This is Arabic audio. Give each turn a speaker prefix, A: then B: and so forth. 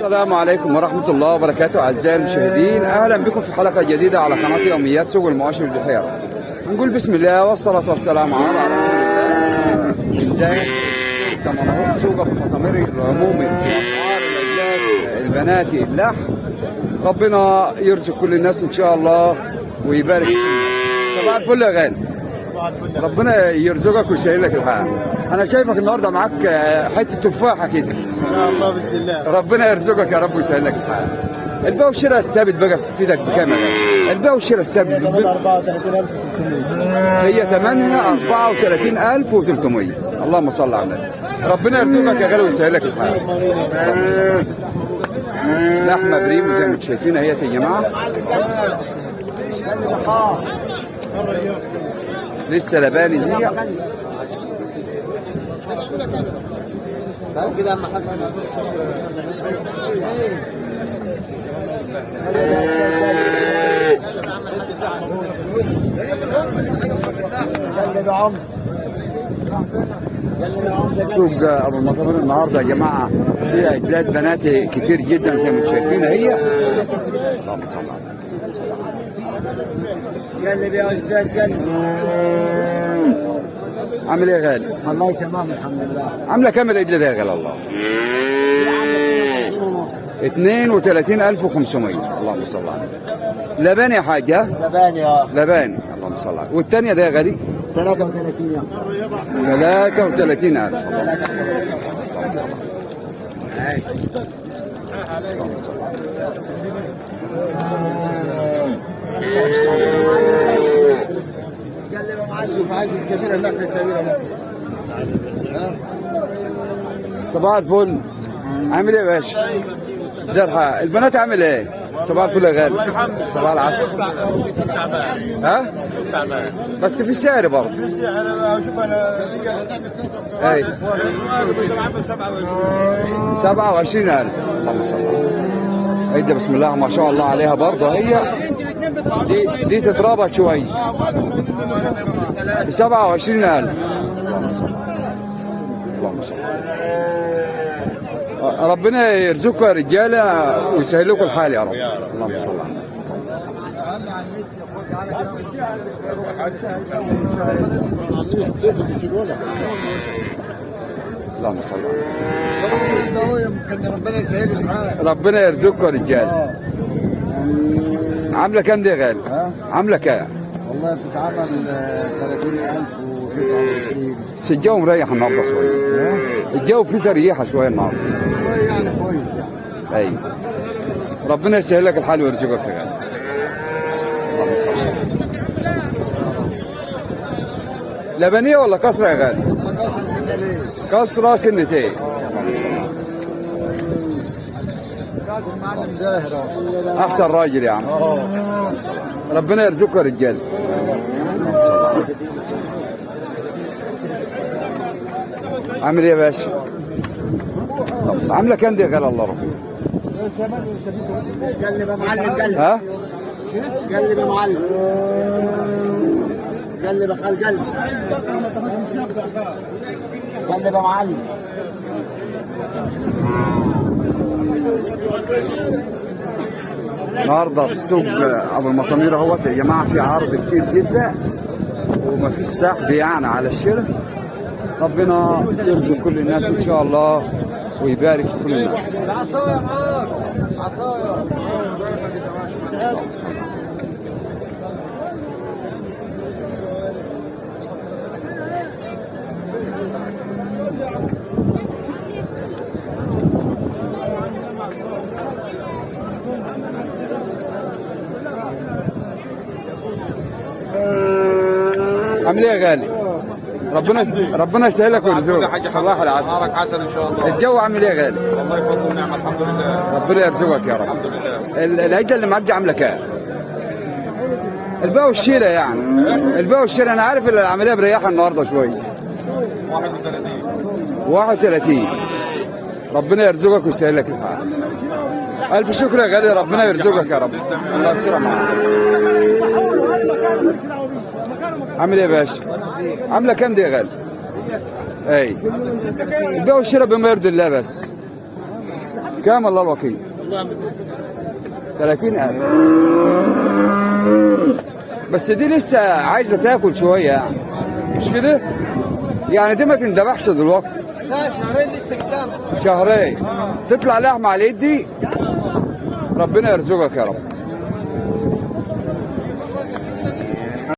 A: السلام عليكم ورحمة الله وبركاته أعزائي المشاهدين، أهلا بكم في حلقة جديدة على قناة يوميات سوق المواشي والبحيرة. نقول بسم الله والصلاة والسلام على رسول الله. بداية سوق أبو خطمير العمومي وأسعار الأجلاد البناتي اللحم. ربنا يرزق كل الناس إن شاء الله ويبارك فيكم. صباح الفل يا غالي. ربنا يرزقك ويسهل لك الحال. انا شايفك النهارده معاك حته تفاحه كده
B: ان شاء الله باذن الله.
A: ربنا يرزقك يا رب ويسهل لك الحال. البيع والشراء الثابت بقى في ايدك بكام يا غالي؟ البيع والشراء الثابت
B: 34300
A: هي ثمنها 34300. اللهم صل على النبي. ربنا يرزقك يا غالي ويسهل لك الحال. اللهم صل على النبي. لحمه بريمو زي ما انتم شايفين اهيت يا جماعه. لسه لباني دي
B: كده اما حسن
A: سوق ابو المطامير النهارده يا جماعه فيها اجداد بناتي كتير جدا زي ما انتم شايفين هي. اللهم صل على النبي.
B: قلب يا استاذ قلب.
A: عامل ايه يا غالي؟
B: والله تمام الحمد لله.
A: عامله كام الاجله ده يا غالي الله؟ 32500. اللهم صل على النبي. لباني يا حاجه؟
B: لباني
A: لباني. اللهم صل على النبي. والثانيه ده يا غالي؟
B: 33
A: 33000.
B: قلب يا معلم عايز الكبيره هناك الكبيره.
A: صباح الفل. عامل ايه يا باشا؟ زرحة البنات عامل ايه؟ صباح الفل يا غالي. صباح العسل. ها؟ بس في سعر برضه.
B: انا اشوف انا
A: اي 27000. اللهم صل على النبي. هيدا بسم الله ما شاء الله عليها برضه هي دي تترابط شوي ب 27000. اللهم صل على النبي. اللهم صل على النبي. ربنا يرزقكم يا رجاله ويسهل لكم الحال يا رب. اللهم صل على النبي. اللهم صل على النبي.
B: يمكن ربنا يسهل الحال.
A: ربنا يرزقكم يا رجاله. عامله كام دي يا غالي؟ عامله كام؟
B: والله بتتعمل 30029.
A: بس الجو مريح النهارده شويه. الجو فيه تريحه شويه النهارده.
B: والله يعني كويس يعني.
A: ايوه. ربنا يسهل لك الحال ويرزقك يا غالي. اللهم صل على النبي. لبنيه ولا كسره يا غالي؟ كسره سنتين.
B: المعلم زاهر
A: احسن راجل يا عم. ربنا يرزقك يا رجال. اللهم صل على النبي. عامل ايه يا باشا؟ عامله كام دي يا غالي الله رب؟
B: قلب يا معلم قلب.
A: ها؟
B: قلب يا معلم. قلب يا خال قلب. قلب يا معلم.
A: النهارده في السوق ابو المطامير اهوت يا جماعه في عرض كتير جدا ومفيش سحب يعني على الشراء. ربنا يرزق كل الناس ان شاء الله ويبارك في كل الناس. عامل ايه يا غالي؟ ربنا يسهلك ويرزقك. صباح العسل.
C: نهارك عسل ان شاء الله.
A: الجو عامل ايه يا غالي؟
C: الله يفضل ونعم الحمد لله.
A: ربنا يرزقك يا رب.
C: الحمد لله.
A: العجله اللي معاك دي عامله كام؟ البيع والشراء يعني. البيع والشراء انا عارف ان العمليه مريحه النهارده شويه. 31. ربنا يرزقك ويسهل لك الحال. الف شكر يا غالي. ربنا يرزقك يا رب. الله يستر معاك. عامل ايه يا باشا؟ عامله كام دي يا غالي؟ اي البيع والشراء بما يرضي الله بس. كام الله الوكيل؟
B: والله
A: 30,000. بس دي لسه عايزه تاكل شويه يعني، مش كده؟ يعني دي ما تندبحش دلوقتي.
B: لا شهرين لسه قدام.
A: شهرين تطلع لحمه على اليد دي. ربنا يرزقك يا رب.